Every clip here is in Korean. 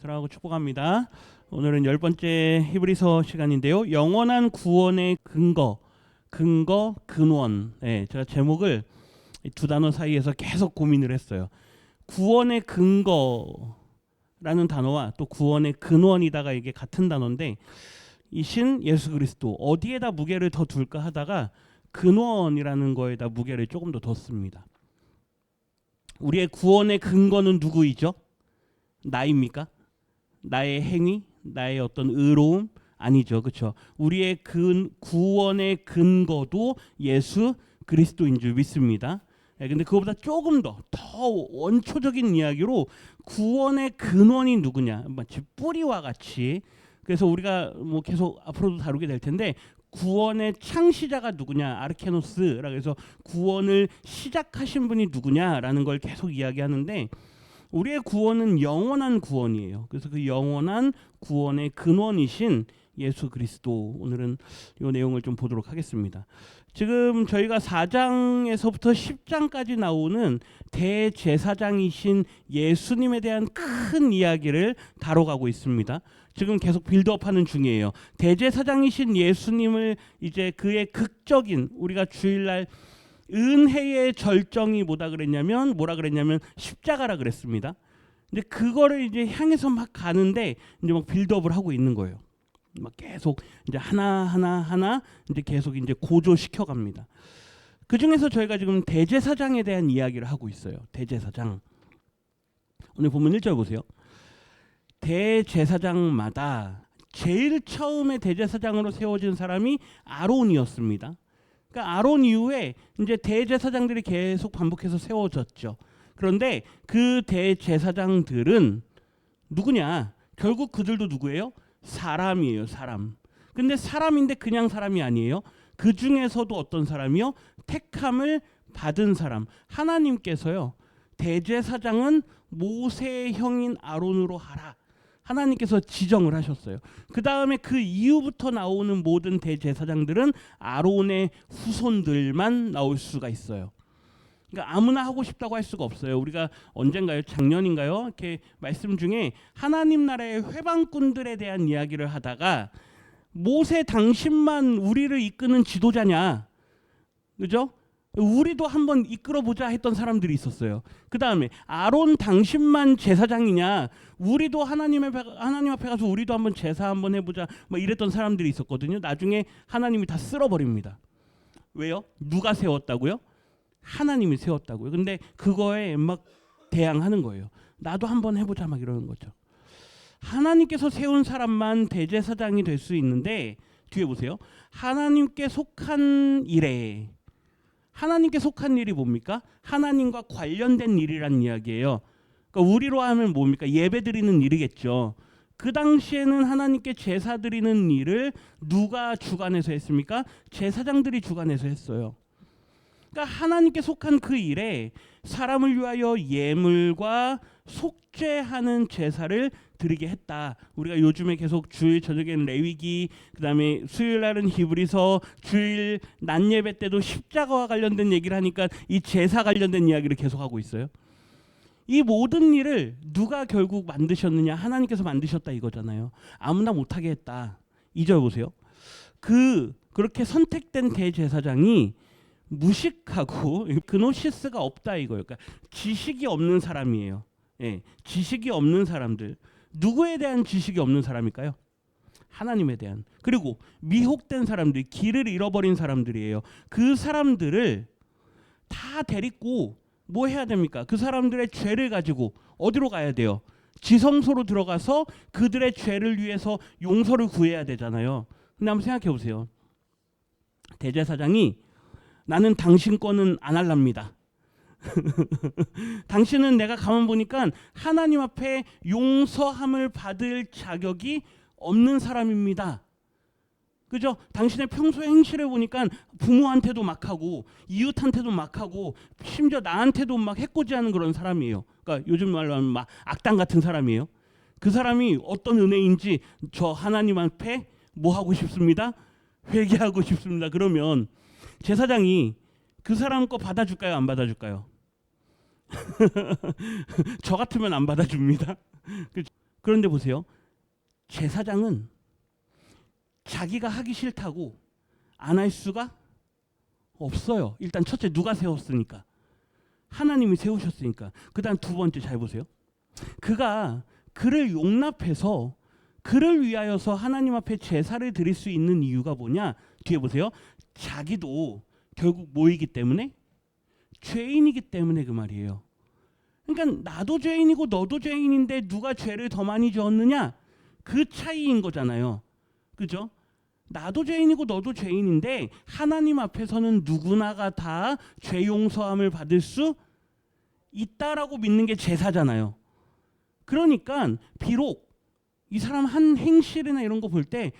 사랑하고 축복합니다. 오늘은 10번째 히브리서 시간인데요. 영원한 구원의 근거, 근원. 제가 제목을 이 두 단어 사이에서 계속 고민을 했어요. 구원의 근거라는 단어와 또 구원의 근원이다가 이게 같은 단어인데 이 신 예수 그리스도 어디에다 무게를 더 둘까 하다가 근원이라는 거에다 무게를 조금 더 뒀습니다. 우리의 구원의 근거는 누구이죠? 나입니까? 나의 행위, 나의 어떤 의로움 아니죠, 그렇죠? 우리의 구원의 근거도 예수 그리스도인 줄 믿습니다. 근데 그거보다 조금 더 원초적인 이야기로 구원의 근원이 누구냐, 마치 뿌리와 같이. 그래서 우리가 뭐 계속 앞으로도 다루게 될 텐데 구원의 창시자가 누구냐, 아르케노스라고 해서 구원을 시작하신 분이 누구냐라는 걸 계속 이야기하는데 우리의 구원은 영원한 구원이에요. 그래서 그 영원한 구원의 근원이신 예수 그리스도, 오늘은 이 내용을 좀 보도록 하겠습니다. 지금 저희가 4장에서부터 10장까지 나오는 대제사장이신 예수님에 대한 큰 이야기를 다뤄가고 있습니다. 지금 계속 빌드업하는 중이에요. 대제사장이신 예수님을 이제 그의 극적인, 우리가 주일날 은혜의 절정이 뭐라 그랬냐면 십자가라 그랬습니다. 근데 그거를 이제 향해서 막 가는데 이제 막 빌드업을 하고 있는 거예요. 막 계속 이제 하나 이제 계속 이제 고조시켜 갑니다. 그 중에서 저희가 지금 대제사장에 대한 이야기를 하고 있어요. 대제사장. 오늘 본문 1절 보세요. 대제사장마다 제일 처음에 대제사장으로 세워진 사람이 아론이었습니다. 그러니까 아론 이후에 이제 대제사장들이 계속 반복해서 세워졌죠. 그런데 그 대제사장들은 누구냐? 결국 그들도 누구예요? 사람이에요, 사람. 근데 사람인데 그냥 사람이 아니에요. 그 중에서도 어떤 사람이요? 택함을 받은 사람. 하나님께서요, 대제사장은 모세의 형인 아론으로 하라. 하나님께서 지정을 하셨어요. 그 다음에 그 이후부터 나오는 모든 대제사장들은 아론의 후손들만 나올 수가 있어요. 그러니까 아무나 하고 싶다고 할 수가 없어요. 우리가 언젠가요? 작년인가요? 이렇게 말씀 중에 하나님 나라의 회방꾼들에 대한 이야기를 하다가 모세 당신만 우리를 이끄는 지도자냐? 그죠? 우리도 한번 이끌어보자 했던 사람들이 있었어요. 그 다음에 아론 당신만 제사장이냐? 우리도 하나님 앞에 가서 우리도 한번 제사 한번 해보자. 뭐 이랬던 사람들이 있었거든요. 나중에 하나님이 다 쓸어버립니다. 왜요? 누가 세웠다고요? 하나님이 세웠다고요. 근데 그거에 막 대항하는 거예요. 나도 한번 해보자 막 이러는 거죠. 하나님께서 세운 사람만 대제사장이 될 수 있는데 뒤에 보세요. 하나님께 속한 일에, 하나님께 속한 일이 뭡니까? 하나님과 관련된 일이라는 이야기예요. 그러니까 우리로 하면 뭡니까? 예배 드리는 일이겠죠. 그 당시에는 하나님께 제사 드리는 일을 누가 주관해서 했습니까? 제사장들이 주관해서 했어요. 그러니까 하나님께 속한 그 일에 사람을 위하여 예물과 속죄하는 제사를 드리게 했다. 우리가 요즘에 계속 주일 저녁에는 레위기, 그 다음에 수요일 날은 히브리서, 주일 낮 예배 때도 십자가와 관련된 얘기를 하니까 이 제사 관련된 이야기를 계속하고 있어요. 이 모든 일을 누가 결국 만드셨느냐? 하나님께서 만드셨다 이거잖아요. 아무나 못하게 했다. 2절 보세요. 그렇게 선택된 대제사장이 무식하고 그노시스가 없다 이거예요. 그러니까 지식이 없는 사람이에요. 지식이 없는 사람들. 누구에 대한 지식이 없는 사람일까요? 하나님에 대한. 그리고 미혹된 사람들, 길을 잃어버린 사람들이에요. 그 사람들을 다 데리고 뭐 해야 됩니까? 그 사람들의 죄를 가지고 어디로 가야 돼요? 지성소로 들어가서 그들의 죄를 위해서 용서를 구해야 되잖아요. 근데 한번 생각해 보세요. 대제사장이 나는 당신 거는 안 할랍니다. 당신은 내가 가만 보니까 하나님 앞에 용서함을 받을 자격이 없는 사람입니다. 그죠? 당신의 평소의 행실을 보니까 부모한테도 막 하고 이웃한테도 막 하고 심지어 나한테도 막 해코지하는 그런 사람이에요. 그러니까 요즘 말로 하면 막 악당 같은 사람이에요. 그 사람이 어떤 은혜인지 저 하나님 앞에 뭐 하고 싶습니다? 회개하고 싶습니다. 그러면 제사장이 그 사람 거 받아줄까요? 안 받아줄까요? 저 같으면 안 받아줍니다. 그런데 보세요. 제사장은 자기가 하기 싫다고 안 할 수가 없어요. 일단 첫째 누가 세웠으니까. 하나님이 세우셨으니까. 그 다음 두 번째 잘 보세요. 그가 그를 용납해서 그를 위하여서 하나님 앞에 제사를 드릴 수 있는 이유가 뭐냐? 뒤에 보세요. 자기도 결국 뭐이기 때문에? 죄인이기 때문에 그 말이에요. 그러니까 나도 죄인이고 너도 죄인인데 누가 죄를 더 많이 지었느냐? 그 차이인 거잖아요. 그죠? 나도 죄인이고 너도 죄인인데 하나님 앞에서는 누구나가 다 죄 용서함을 받을 수 있다라고 믿는 게 제사잖아요. 그러니까 비록 이 사람 한 행실이나 이런 거 볼 때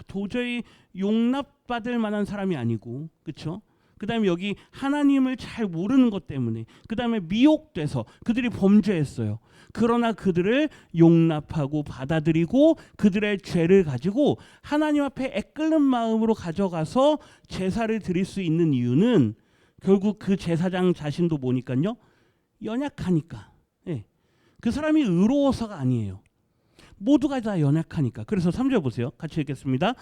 도저히 용납받을 만한 사람이 아니고, 그렇죠? 그 다음에 여기 하나님을 잘 모르는 것 때문에, 그 다음에 미혹돼서 그들이 범죄했어요. 그러나 그들을 용납하고 받아들이고 그들의 죄를 가지고 하나님 앞에 애끓는 마음으로 가져가서 제사를 드릴 수 있는 이유는 결국 그 제사장 자신도 뭐니까요? 연약하니까. 예. 그 사람이 의로워서가 아니에요. 모두가 다 연약하니까. 그래서 3절 보세요. 같이 읽겠습니다.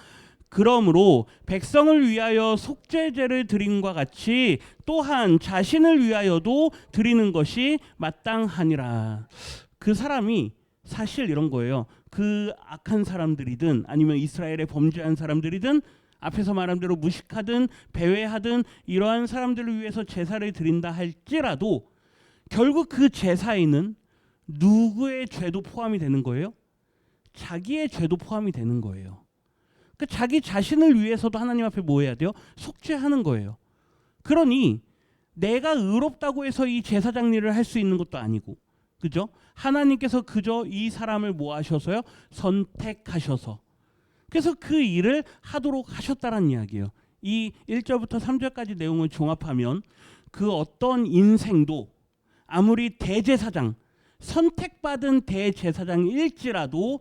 그러므로 백성을 위하여 속죄제를 드림과 같이 또한 자신을 위하여도 드리는 것이 마땅하니라. 그 사람이 사실 이런 거예요. 그 악한 사람들이든 아니면 이스라엘에 범죄한 사람들이든 앞에서 말한 대로 무식하든 배회하든 이러한 사람들을 위해서 제사를 드린다 할지라도 결국 그 제사에는 누구의 죄도 포함이 되는 거예요? 자기의 죄도 포함이 되는 거예요. 그 자기 자신을 위해서도 하나님 앞에 뭐 해야 돼요? 속죄하는 거예요. 그러니 내가 의롭다고 해서 이 제사장 일을 할 수 있는 것도 아니고, 그죠? 하나님께서 그저 이 사람을 뭐 하셔서요? 선택하셔서. 그래서 그 일을 하도록 하셨다는 이야기예요. 이 1절부터 3절까지 내용을 종합하면 그 어떤 인생도 아무리 대제사장, 선택받은 대제사장일지라도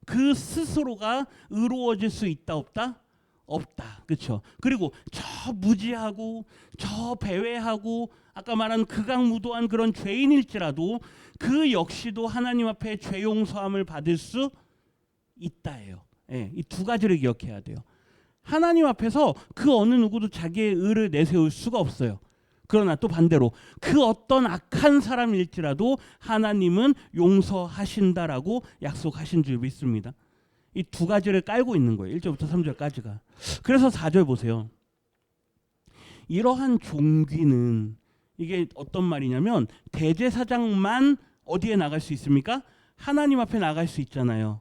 그 스스로가 의로워질 수 있다 없다? 없다. 그렇죠? 그리고 저 무지하고 저 배회하고 아까 말한 극악무도한 그런 죄인일지라도 그 역시도 하나님 앞에 죄 용서함을 받을 수 있다예요. 예, 이 두 가지를 기억해야 돼요. 하나님 앞에서 그 어느 누구도 자기의 의를 내세울 수가 없어요. 그러나 또 반대로 그 어떤 악한 사람일지라도 하나님은 용서하신다라고 약속하신 줄 믿습니다. 이 두 가지를 깔고 있는 거예요. 1절부터 3절까지가. 그래서 4절 보세요. 이러한 종귀는 이게 어떤 말이냐면 대제사장만 어디에 나갈 수 있습니까? 하나님 앞에 나갈 수 있잖아요.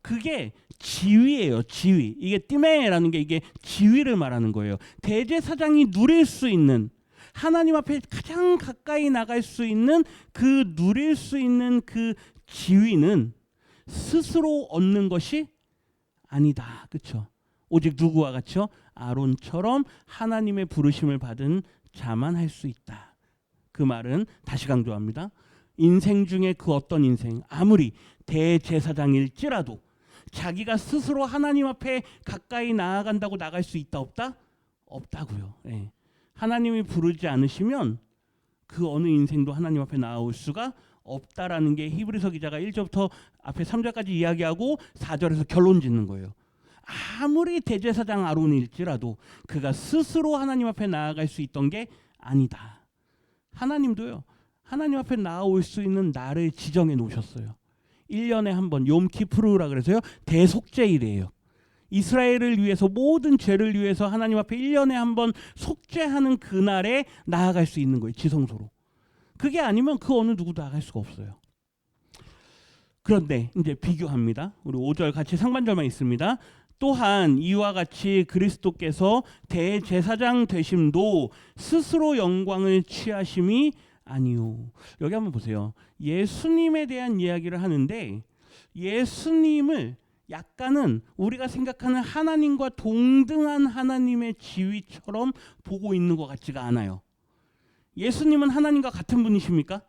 그게 지위예요. 지위. 이게 띠메라는 게 이게 지위를 말하는 거예요. 대제사장이 누릴 수 있는 하나님 앞에 가장 가까이 나갈 수 있는 그 누릴 수 있는 그 지위는 스스로 얻는 것이 아니다. 그렇죠? 오직 누구와 같이요? 아론처럼 하나님의 부르심을 받은 자만 할 수 있다. 그 말은 다시 강조합니다. 인생 중에 그 어떤 인생, 아무리 대제사장일지라도 자기가 스스로 하나님 앞에 가까이 나아간다고 나갈 수 있다 없다? 없다고요. 예. 하나님이 부르지 않으시면 그 어느 인생도 하나님 앞에 나올 수가 없다라는 게 히브리서 기자가 1절부터 앞에 3절까지 이야기하고 4절에서 결론 짓는 거예요. 아무리 대제사장 아론일지라도 그가 스스로 하나님 앞에 나아갈 수 있던 게 아니다. 하나님도요. 하나님 앞에 나올 수 있는 날을 지정해 놓으셨어요. 1년에 한 번 욤키푸르라 그래서요. 대속죄일이에요. 이스라엘을 위해서 모든 죄를 위해서 하나님 앞에 1년에 한 번 속죄하는 그날에 나아갈 수 있는 거예요. 지성소로. 그게 아니면 그 어느 누구도 나아갈 수가 없어요. 그런데 이제 비교합니다. 우리 5절 같이 상반절만 있습니다. 또한 이와 같이 그리스도께서 대제사장 되심도 스스로 영광을 취하심이 아니요. 여기 한번 보세요. 예수님에 대한 이야기를 하는데 예수님을 약간은 우리가 생각하는 하나님과 동등한 하나님의 지위처럼 보고 있는 것 같지가 않아요. 예수님은 하나님과 같은 분이십니까?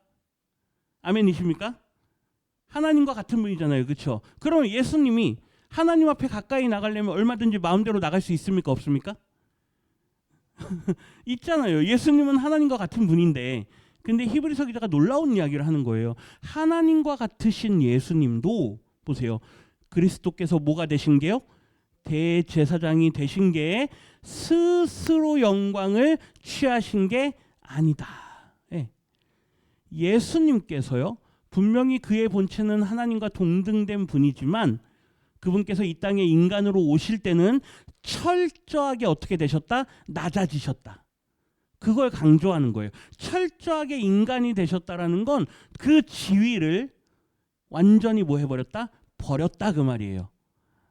아멘이십니까? 하나님과 같은 분이잖아요. 그렇죠? 그러면 예수님이 하나님 앞에 가까이 나가려면 얼마든지 마음대로 나갈 수 있습니까? 없습니까? 있잖아요. 예수님은 하나님과 같은 분인데 근데 히브리서 기자가 놀라운 이야기를 하는 거예요. 하나님과 같으신 예수님도 보세요. 그리스도께서 뭐가 되신 게요? 대제사장이 되신 게 스스로 영광을 취하신 게 아니다. 예. 예수님께서요, 분명히 그의 본체는 하나님과 동등된 분이지만 그분께서 이 땅에 인간으로 오실 때는 철저하게 어떻게 되셨다? 낮아지셨다. 그걸 강조하는 거예요. 철저하게 인간이 되셨다라는 건 그 지위를 완전히 뭐 해버렸다? 버렸다 그 말이에요.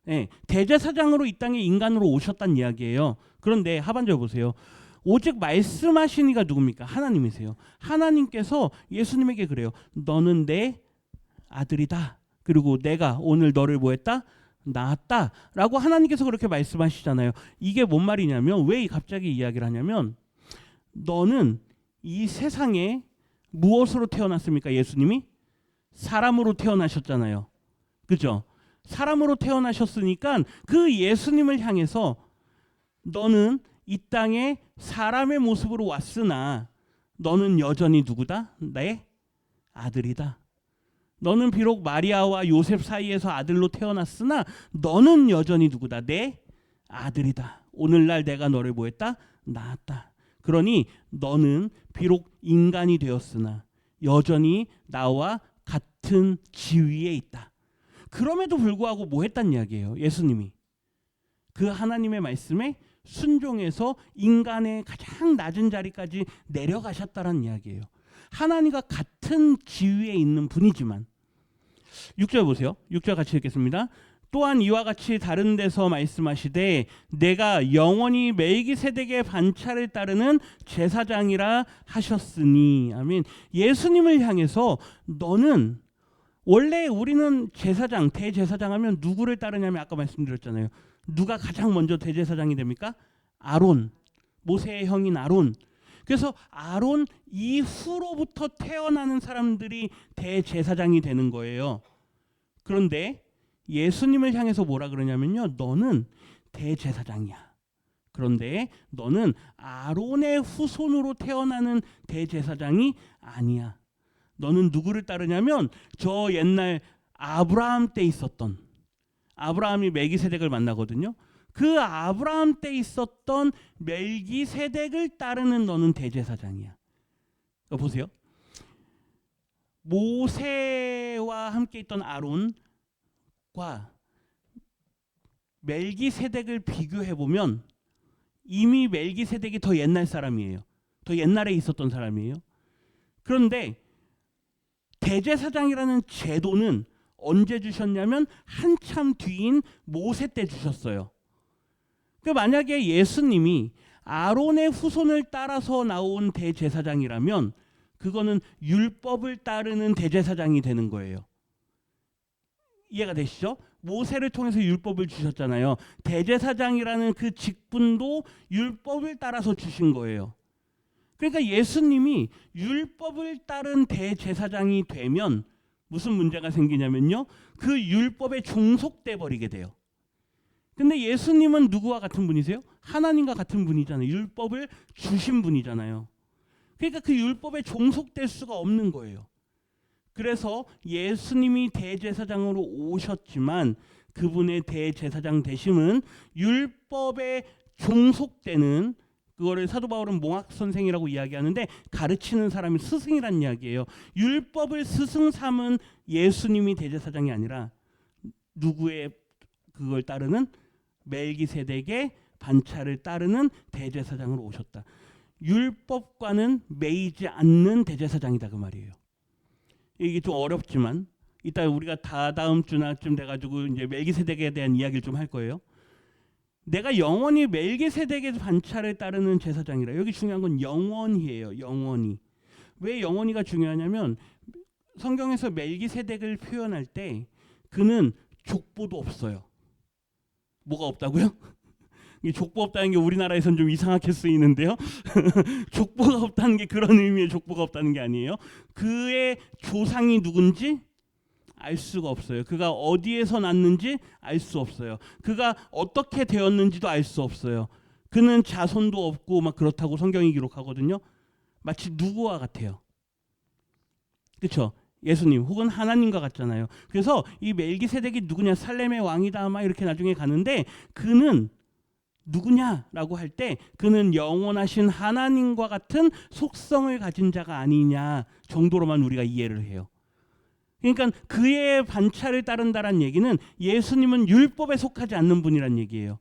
예, 대제사장으로 이 땅에 인간으로 오셨다는 이야기예요. 그런데 하반절 보세요. 오직 말씀하신 이가 누굽니까? 하나님이세요. 하나님께서 예수님에게 그래요. 너는 내 아들이다. 그리고 내가 오늘 너를 뭐 했다? 낳았다. 라고 하나님께서 그렇게 말씀하시잖아요. 이게 뭔 말이냐면, 왜 갑자기 이야기를 하냐면, 너는 이 세상에 무엇으로 태어났습니까? 예수님이? 사람으로 태어나셨잖아요. 그죠? 사람으로 태어나셨으니까 그 예수님을 향해서 너는 이 땅에 사람의 모습으로 왔으나 너는 여전히 누구다? 내 아들이다. 너는 비록 마리아와 요셉 사이에서 아들로 태어났으나 너는 여전히 누구다? 내 아들이다. 오늘날 내가 너를 뭐 했다? 낳았다. 그러니 너는 비록 인간이 되었으나 여전히 나와 같은 지위에 있다. 그럼에도 불구하고 뭐 했단 이야기예요? 예수님이 그 하나님의 말씀에 순종해서 인간의 가장 낮은 자리까지 내려가셨다는 이야기예요. 하나님과 같은 지위에 있는 분이지만 6절 보세요. 6절 같이 읽겠습니다. 또한 이와 같이 다른 데서 말씀하시되 내가 영원히 멜기세덱의 반차를 따르는 제사장이라 하셨으니. 아멘. 예수님을 향해서 너는, 원래 우리는 제사장, 대제사장 하면 누구를 따르냐면 아까 말씀드렸잖아요. 누가 가장 먼저 대제사장이 됩니까? 아론, 모세의 형인 아론. 그래서 아론 이후로부터 태어나는 사람들이 대제사장이 되는 거예요. 그런데 예수님을 향해서 뭐라 그러냐면요, 너는 대제사장이야. 그런데 너는 아론의 후손으로 태어나는 대제사장이 아니야. 너는 누구를 따르냐면 저 옛날 아브라함 때 있었던, 아브라함이 멜기세덱을 만나거든요. 그 아브라함 때 있었던 멜기세덱을 따르는 너는 대제사장이야. 보세요. 모세와 함께 있던 아론과 멜기세덱을 비교해 보면 이미 멜기세덱이 더 옛날 사람이에요. 더 옛날에 있었던 사람이에요. 그런데 대제사장이라는 제도는 언제 주셨냐면 한참 뒤인 모세 때 주셨어요. 그러니까 만약에 예수님이 아론의 후손을 따라서 나온 대제사장이라면 그거는 율법을 따르는 대제사장이 되는 거예요. 이해가 되시죠? 모세를 통해서 율법을 주셨잖아요. 대제사장이라는 그 직분도 율법을 따라서 주신 거예요. 그러니까 예수님이 율법을 따른 대제사장이 되면 무슨 문제가 생기냐면요, 그 율법에 종속돼 버리게 돼요. 근데 예수님은 누구와 같은 분이세요? 하나님과 같은 분이잖아요. 율법을 주신 분이잖아요. 그러니까 그 율법에 종속될 수가 없는 거예요. 그래서 예수님이 대제사장으로 오셨지만 그분의 대제사장 되심은 율법에 종속되는, 그거를 사도 바울은 몽학 선생이라고 이야기하는데 가르치는 사람이 스승이란 이야기예요. 율법을 스승 삼은 예수님이 대제사장이 아니라 누구의 그걸 따르는 멜기세덱의 반차를 따르는 대제사장으로 오셨다. 율법과는 매이지 않는 대제사장이다 그 말이에요. 이게 좀 어렵지만 이따 우리가 다다음 주나쯤 돼가지고 이제 멜기세덱에 대한 이야기를 좀 할 거예요. 내가 영원히 멜기세덱의 반차를 따르는 제사장이라. 여기 중요한 건 영원히예요. 영원히. 왜 영원히가 중요하냐면 성경에서 멜기세덱을 표현할 때 그는 족보도 없어요. 뭐가 없다고요? 이 족보 없다는 게 우리나라에서는 좀 이상하게 쓰이는데요. 족보가 없다는 게 그런 의미의 족보가 없다는 게 아니에요. 그의 조상이 누군지 알 수가 없어요. 그가 어디에서 났는지 알 수 없어요. 그가 어떻게 되었는지도 알 수 없어요. 그는 자손도 없고 막 그렇다고 성경이 기록하거든요. 마치 누구와 같아요. 그렇죠? 예수님 혹은 하나님과 같잖아요. 그래서 이 멜기세덱이 누구냐, 살렘의 왕이다 막 이렇게 나중에 가는데, 그는 누구냐라고 할 때 그는 영원하신 하나님과 같은 속성을 가진 자가 아니냐 정도로만 우리가 이해를 해요. 그러니까 그의 반차를 따른다는 얘기는 예수님은 율법에 속하지 않는 분이란 얘기예요.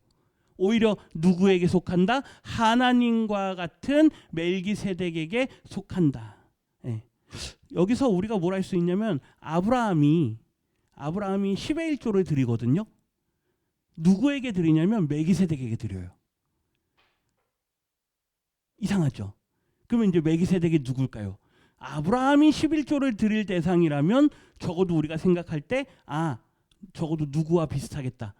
오히려 누구에게 속한다? 하나님과 같은 멜기세덱에게 속한다. 예. 여기서 우리가 뭘 할 수 있냐면, 아브라함이 10의 1조를 드리거든요. 누구에게 드리냐면 멜기세덱에게 드려요. 이상하죠? 그러면 이제 멜기세덱이 누굴까요? 아브라함이 11조를 드릴 대상이라면 적어도 우리가 생각할 때, 적어도 누구와 비슷하겠다,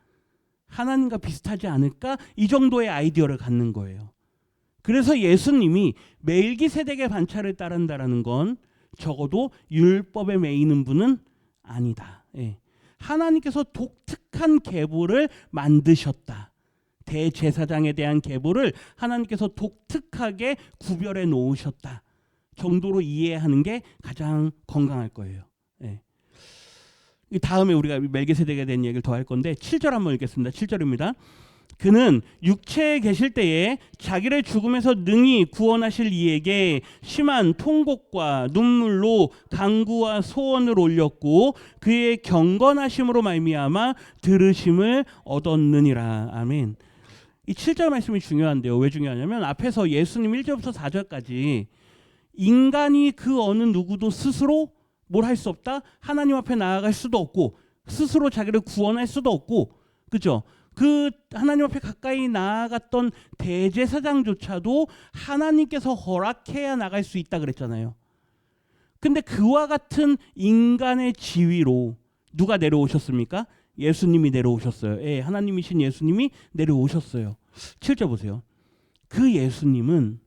하나님과 비슷하지 않을까, 이 정도의 아이디어를 갖는 거예요. 그래서 예수님이 멜기세덱의 반차를 따른다라는 건 적어도 율법에 매이는 분은 아니다. 예. 하나님께서 독특한 계보를 만드셨다. 대제사장에 대한 계보를 하나님께서 독특하게 구별해 놓으셨다 정도로 이해하는 게 가장 건강할 거예요. 예. 다음에 우리가 멜기세덱에 대한 얘기를 더 할 건데, 7절 한번 읽겠습니다. 7절입니다. 그는 육체에 계실 때에 자기를 죽음에서 능히 구원하실 이에게 심한 통곡과 눈물로 간구와 소원을 올렸고 그의 경건하심으로 말미암아 들으심을 얻었느니라. 아멘. 이 7절 말씀이 중요한데요. 왜 중요하냐면, 앞에서 예수님 1절부터 4절까지 인간이 그 어느 누구도 스스로 뭘 할 수 없다, 하나님 앞에 나아갈 수도 없고 스스로 자기를 구원할 수도 없고, 그죠? 그 하나님 앞에 가까이 나아갔던 대제사장조차도 하나님께서 허락해야 나갈 수 있다 그랬잖아요. 근데 그와 같은 인간의 지위로 누가 내려오셨습니까? 예수님이 내려오셨어요. 예, 하나님이신 예수님이 내려오셨어요. 7절 보세요. 그 예수님은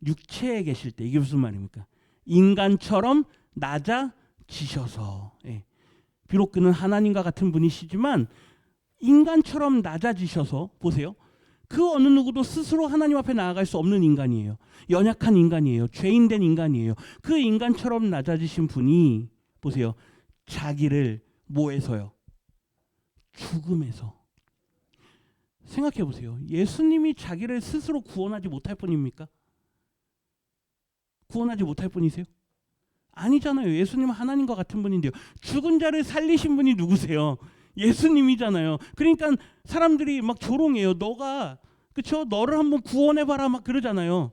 육체에 계실 때, 이게 무슨 말입니까? 인간처럼 낮아지셔서, 예, 비록 그는 하나님과 같은 분이시지만 인간처럼 낮아지셔서, 보세요, 그 어느 누구도 스스로 하나님 앞에 나아갈 수 없는 인간이에요. 연약한 인간이에요. 죄인된 인간이에요. 그 인간처럼 낮아지신 분이, 보세요, 자기를 뭐에서요? 죽음에서. 생각해 보세요. 예수님이 자기를 스스로 구원하지 못할 분입니까? 구원하지 못할 분이세요? 아니잖아요. 예수님은 하나님과 같은 분인데요. 죽은 자를 살리신 분이 누구세요? 예수님이잖아요. 그러니까 사람들이 막 조롱해요. 너가, 그쵸? 너를 한번 구원해봐라 막 그러잖아요.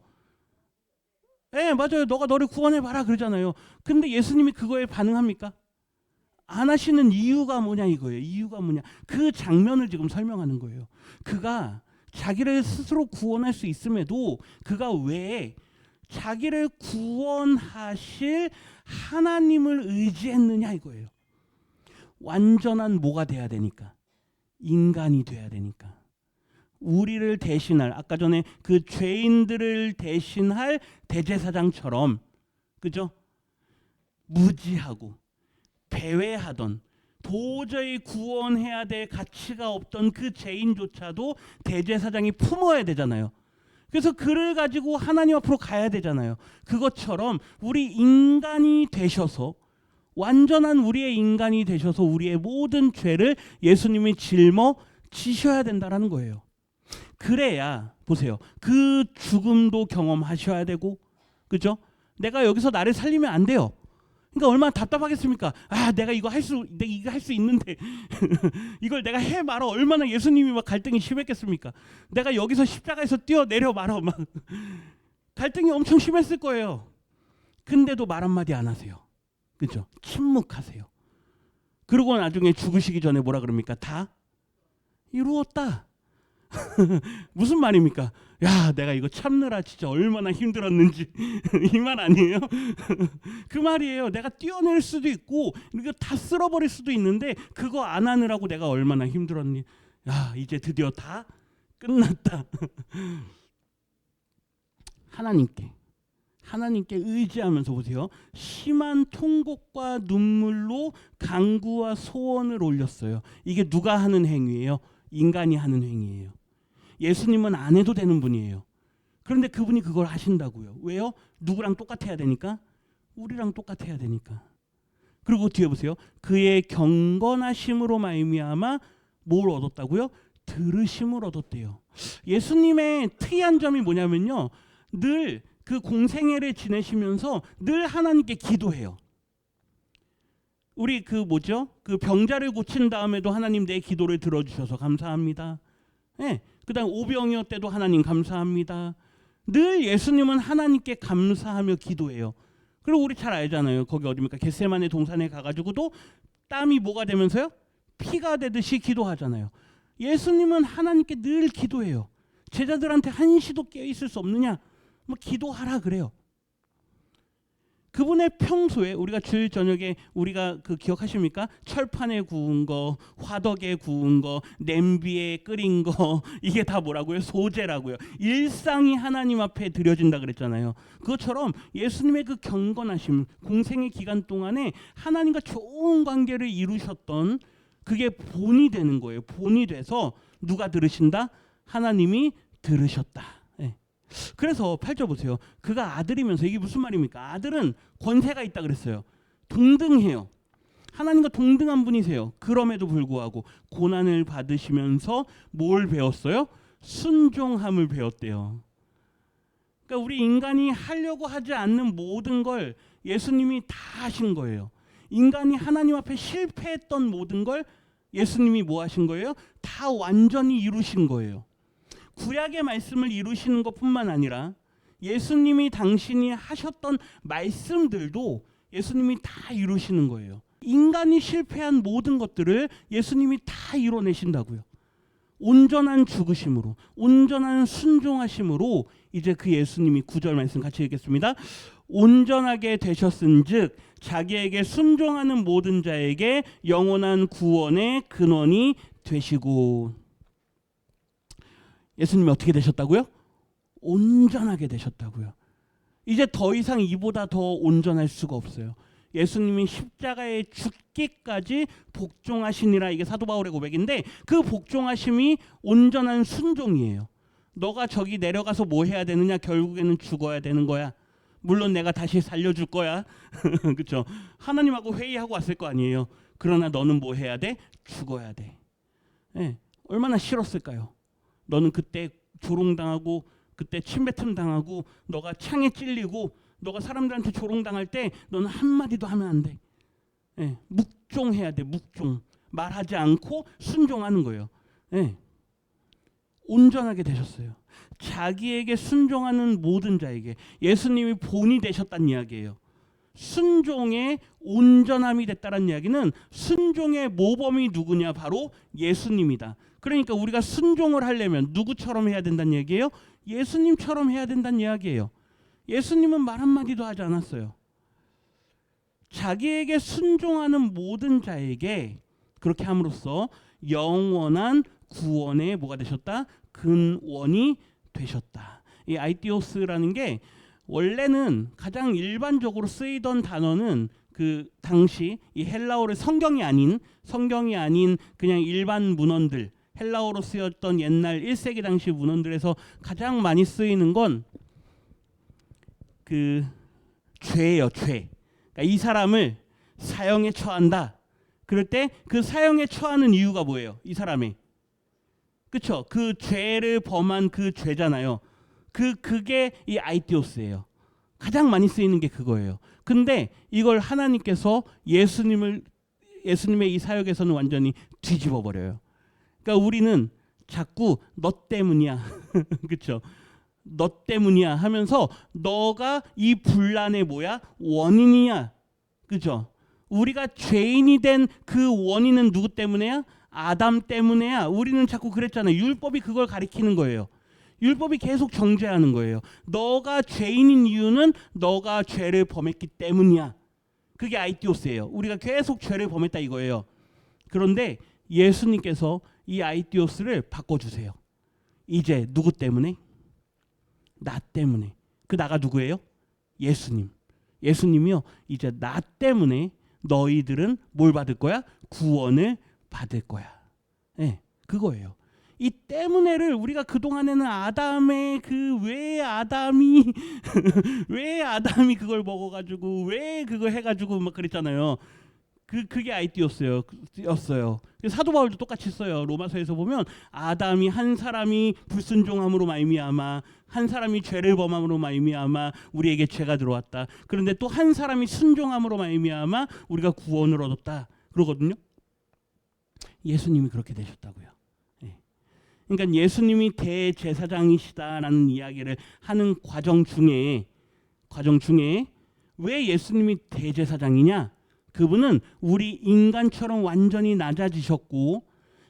네, 맞아요. 너가 너를 구원해봐라 그러잖아요. 근데 예수님이 그거에 반응합니까? 안 하시는 이유가 뭐냐 이거예요. 이유가 뭐냐. 그 장면을 지금 설명하는 거예요. 그가 자기를 스스로 구원할 수 있음에도 그가 왜 자기를 구원하실 하나님을 의지했느냐 이거예요. 완전한 뭐가 돼야 되니까? 인간이 돼야 되니까. 우리를 대신할, 아까 전에 그 죄인들을 대신할 대제사장처럼, 그죠? 무지하고 배회하던, 도저히 구원해야 될 가치가 없던 그 죄인조차도 대제사장이 품어야 되잖아요. 그래서 그를 가지고 하나님 앞으로 가야 되잖아요. 그것처럼 우리 인간이 되셔서, 완전한 우리의 인간이 되셔서 우리의 모든 죄를 예수님이 짊어지셔야 된다라는 거예요. 그래야, 보세요, 그 죽음도 경험하셔야 되고, 그죠? 내가 여기서 나를 살리면 안 돼요. 그러니까 얼마나 답답하겠습니까? 내가 이거 할 수 있는데 이걸 내가 해 말아, 얼마나 예수님이 막 갈등이 심했겠습니까? 내가 여기서 십자가에서 뛰어내려 말아, 막 갈등이 엄청 심했을 거예요. 근데도 말 한마디 안 하세요. 그죠? 침묵하세요. 그리고 나중에 죽으시기 전에 뭐라 그럽니까? 다 이루었다. 무슨 말입니까? 야, 내가 이거 참느라 진짜 얼마나 힘들었는지 이 말 아니에요? 그 말이에요. 내가 뛰어낼 수도 있고 이거 다 쓸어버릴 수도 있는데 그거 안 하느라고 내가 얼마나 힘들었니? 야, 이제 드디어 다 끝났다. 하나님께 의지하면서, 보세요, 심한 통곡과 눈물로 간구와 소원을 올렸어요. 이게 누가 하는 행위예요? 인간이 하는 행위예요. 예수님은 안 해도 되는 분이에요. 그런데 그분이 그걸 하신다고요. 왜요? 누구랑 똑같아야 되니까? 우리랑 똑같아야 되니까. 그리고 뒤에 보세요. 그의 경건하심으로 말미암아 뭘 얻었다고요? 들으심을 얻었대요. 예수님의 특이한 점이 뭐냐면요. 늘 그 공생애를 지내시면서 늘 하나님께 기도해요. 우리 그 뭐죠? 그 병자를 고친 다음에도 하나님 내 기도를 들어주셔서 감사합니다. 네. 그다음 오병이어 때도 하나님 감사합니다. 늘 예수님은 하나님께 감사하며 기도해요. 그리고 우리 잘 알잖아요. 거기 어디입니까? 겟세마네 동산에 가가지고도 땀이 뭐가 되면서요? 피가 되듯이 기도하잖아요. 예수님은 하나님께 늘 기도해요. 제자들한테 한시도 깨어있을 수 없느냐? 뭐 기도하라 그래요. 그분의 평소에 우리가 주일 저녁에 우리가 그 기억하십니까? 철판에 구운 거, 화덕에 구운 거, 냄비에 끓인 거 이게 다 뭐라고요? 소재라고요. 일상이 하나님 앞에 드려진다 그랬잖아요. 그것처럼 예수님의 그 경건하심, 공생의 기간 동안에 하나님과 좋은 관계를 이루셨던 그게 본이 되는 거예요. 본이 돼서 누가 들으신다? 하나님이 들으셨다. 그래서 8절 보세요. 그가 아들이면서 이게 무슨 말입니까? 아들은 권세가 있다 그랬어요. 동등해요. 하나님과 동등한 분이세요. 그럼에도 불구하고 고난을 받으시면서 뭘 배웠어요? 순종함을 배웠대요. 그러니까 우리 인간이 하려고 하지 않는 모든 걸 예수님이 다 하신 거예요. 인간이 하나님 앞에 실패했던 모든 걸 예수님이 뭐 하신 거예요? 다 완전히 이루신 거예요. 구약의 말씀을 이루시는 것뿐만 아니라 예수님이 당신이 하셨던 말씀들도 예수님이 다 이루시는 거예요. 인간이 실패한 모든 것들을 예수님이 다 이뤄내신다고요. 온전한 죽으심으로, 온전한 순종하심으로 이제 그 예수님이 9절 말씀 같이 읽겠습니다. 온전하게 되셨은즉 자기에게 순종하는 모든 자에게 영원한 구원의 근원이 되시고. 예수님이 어떻게 되셨다고요? 온전하게 되셨다고요. 이제 더 이상 이보다 더 온전할 수가 없어요. 예수님이 십자가에 죽기까지 복종하시니라. 이게 사도 바울의 고백인데 그 복종하심이 온전한 순종이에요. 너가 저기 내려가서 뭐 해야 되느냐? 결국에는 죽어야 되는 거야. 물론 내가 다시 살려줄 거야. 그렇죠? 하나님하고 회의하고 왔을 거 아니에요. 그러나 너는 뭐 해야 돼? 죽어야 돼. 네. 얼마나 싫었을까요? 너는 그때 조롱당하고 그때 침뱉음 당하고 너가 창에 찔리고 너가 사람들한테 조롱당할 때 너는 한마디도 하면 안 돼. 예, 묵종해야 돼. 묵종. 말하지 않고 순종하는 거예요. 예. 온전하게 되셨어요. 자기에게 순종하는 모든 자에게 예수님이 본이 되셨다는 이야기예요. 순종의 온전함이 됐다는 이야기는 순종의 모범이 누구냐? 바로 예수님이다. 그러니까 우리가 순종을 하려면 누구처럼 해야 된다는 얘기예요? 예수님처럼 해야 된다는 이야기예요. 예수님은 말 한마디도 하지 않았어요. 자기에게 순종하는 모든 자에게 그렇게 함으로써 영원한 구원의 뭐가 되셨다? 근원이 되셨다. 이 아이디오스라는 게 원래는 가장 일반적으로 쓰이던 단어는 그 당시 이 헬라어의 성경이 아닌 그냥 일반 문헌들, 헬라어로 쓰였던 옛날 1세기 당시 문헌들에서 가장 많이 쓰이는 건 그 죄예요. 죄. 그러니까 이 사람을 사형에 처한다. 그럴 때 그 사형에 처하는 이유가 뭐예요? 이 사람이. 그렇죠? 그 죄를 범한 그 죄잖아요. 그게 이 아이디오스예요. 가장 많이 쓰이는 게 그거예요. 근데 이걸 하나님께서 예수님의 이 사역에서는 완전히 뒤집어 버려요. 그러니까 우리는 자꾸 너 때문이야. 그렇죠? 너 때문이야 하면서 너가 이 분란의 뭐야? 원인이야. 그죠? 우리가 죄인이 된 그 원인은 누구 때문에야? 아담 때문에야. 우리는 자꾸 그랬잖아요. 율법이 그걸 가리키는 거예요. 율법이 계속 정죄하는 거예요. 너가 죄인인 이유는 너가 죄를 범했기 때문이야. 그게 아이디오스예요. 우리가 계속 죄를 범했다 이거예요. 그런데 예수님께서 이 아이디오스를 바꿔주세요. 이제 누구 때문에? 나 때문에. 그 나가 누구예요? 예수님. 예수님이요. 이제 나 때문에 너희들은 뭘 받을 거야? 구원을 받을 거야. 네, 그거예요. 이 때문에를 우리가 그동안에는 아담의 왜 아담이 왜 아담이 그걸 먹어가지고 왜 그거 해가지고 막 그랬잖아요. 그게 아이디어였어요. 사도 바울도 똑같이 써요. 로마서에서 보면 아담이 한 사람이 불순종함으로 말미암아 한 사람이 죄를 범함으로 말미암아 우리에게 죄가 들어왔다. 그런데 또 한 사람이 순종함으로 말미암아 우리가 구원을 얻었다. 그러거든요. 예수님이 그렇게 되셨다고요. 예. 그러니까 예수님이 대제사장이시다라는 이야기를 하는 과정 중에 왜 예수님이 대제사장이냐? 그분은 우리 인간처럼 완전히 낮아지셨고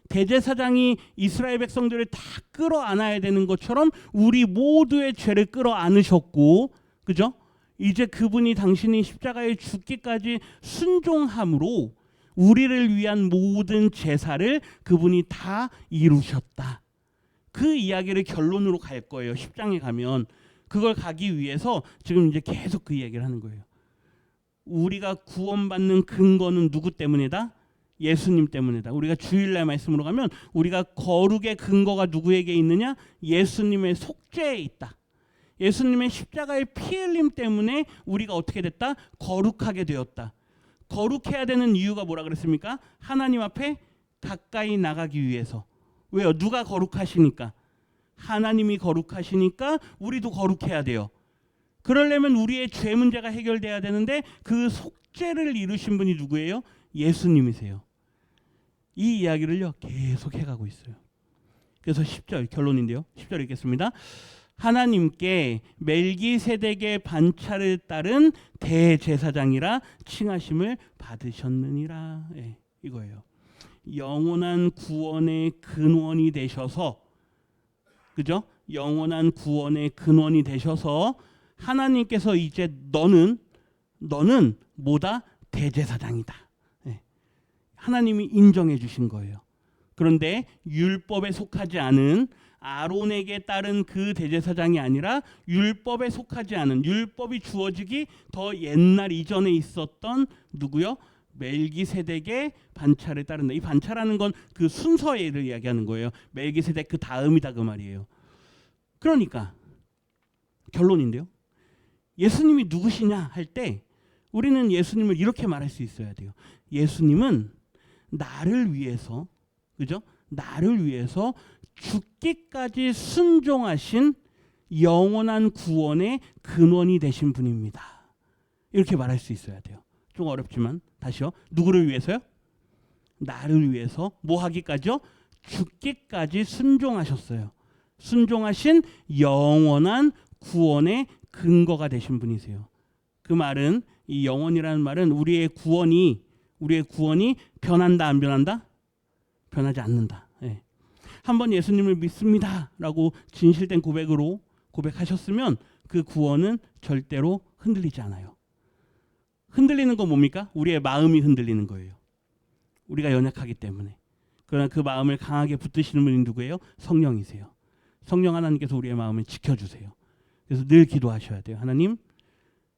대제사장이 이스라엘 백성들을 다 끌어안아야 되는 것처럼 우리 모두의 죄를 끌어안으셨고, 그죠? 이제 그분이 당신이 십자가에 죽기까지 순종함으로 우리를 위한 모든 제사를 그분이 다 이루셨다. 그 이야기를 결론으로 갈 거예요. 10장에 가면. 그걸 가기 위해서 지금 이제 계속 그 이야기를 하는 거예요. 우리가 구원받는 근거는 누구 때문이다? 예수님 때문이다. 우리가 주일날 말씀으로 가면 우리가 거룩의 근거가 누구에게 있느냐? 예수님의 속죄에 있다. 예수님의 십자가의 피 흘림 때문에 우리가 어떻게 됐다? 거룩하게 되었다. 거룩해야 되는 이유가 뭐라 그랬습니까? 하나님 앞에 가까이 나가기 위해서. 왜요? 누가 거룩하시니까? 하나님이 거룩하시니까 우리도 거룩해야 돼요. 그러려면 우리의 죄 문제가 해결돼야 되는데 그 속죄를 이루신 분이 누구예요? 예수님이세요. 이 이야기를요 계속 해가고 있어요. 그래서 10절 결론인데요. 10절 읽겠습니다. 하나님께 멜기세덱의 반차를 따른 대제사장이라 칭하심을 받으셨느니라. 예, 이거예요. 영원한 구원의 근원이 되셔서, 그죠? 영원한 구원의 근원이 되셔서 하나님께서 이제 너는 뭐다? 대제사장이다. 네. 하나님이 인정해 주신 거예요. 그런데 율법에 속하지 않은 아론에게 따른 그 대제사장이 아니라 율법에 속하지 않은, 율법이 주어지기 더 옛날 이전에 있었던 누구요? 멜기세덱의 반차를 따른다. 이 반차라는 건 그 순서를 이야기하는 거예요. 멜기세덱 그 다음이다 그 말이에요. 그러니까 결론인데요. 예수님이 누구시냐 할 때 우리는 예수님을 이렇게 말할 수 있어야 돼요. 예수님은 나를 위해서, 그죠? 나를 위해서 죽기까지 순종하신 영원한 구원의 근원이 되신 분입니다. 이렇게 말할 수 있어야 돼요. 좀 어렵지만 다시요. 누구를 위해서요? 나를 위해서 뭐 하기까지요? 죽기까지 순종하셨어요. 순종하신 영원한 구원의 근거가 되신 분이세요. 그 말은, 이 영원이라는 말은 우리의 구원이 변한다 안 변한다? 변하지 않는다. 예. 한번 예수님을 믿습니다라고 진실된 고백으로 고백하셨으면 그 구원은 절대로 흔들리지 않아요. 흔들리는 건 뭡니까? 우리의 마음이 흔들리는 거예요. 우리가 연약하기 때문에. 그러나 그 마음을 강하게 붙드시는 분이 누구예요? 성령이세요. 성령 하나님께서 우리의 마음을 지켜주세요. 그래서 늘 기도하셔야 돼요. 하나님,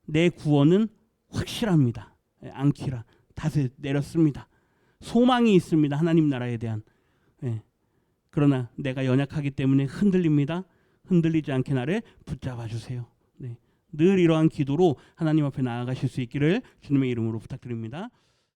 내 구원은 확실합니다. 앙키라, 닷을 내렸습니다. 소망이 있습니다. 하나님 나라에 대한. 예. 그러나 내가 연약하기 때문에 흔들립니다. 흔들리지 않게 나를 붙잡아 주세요. 네. 늘 이러한 기도로 하나님 앞에 나아가실 수 있기를 주님의 이름으로 부탁드립니다.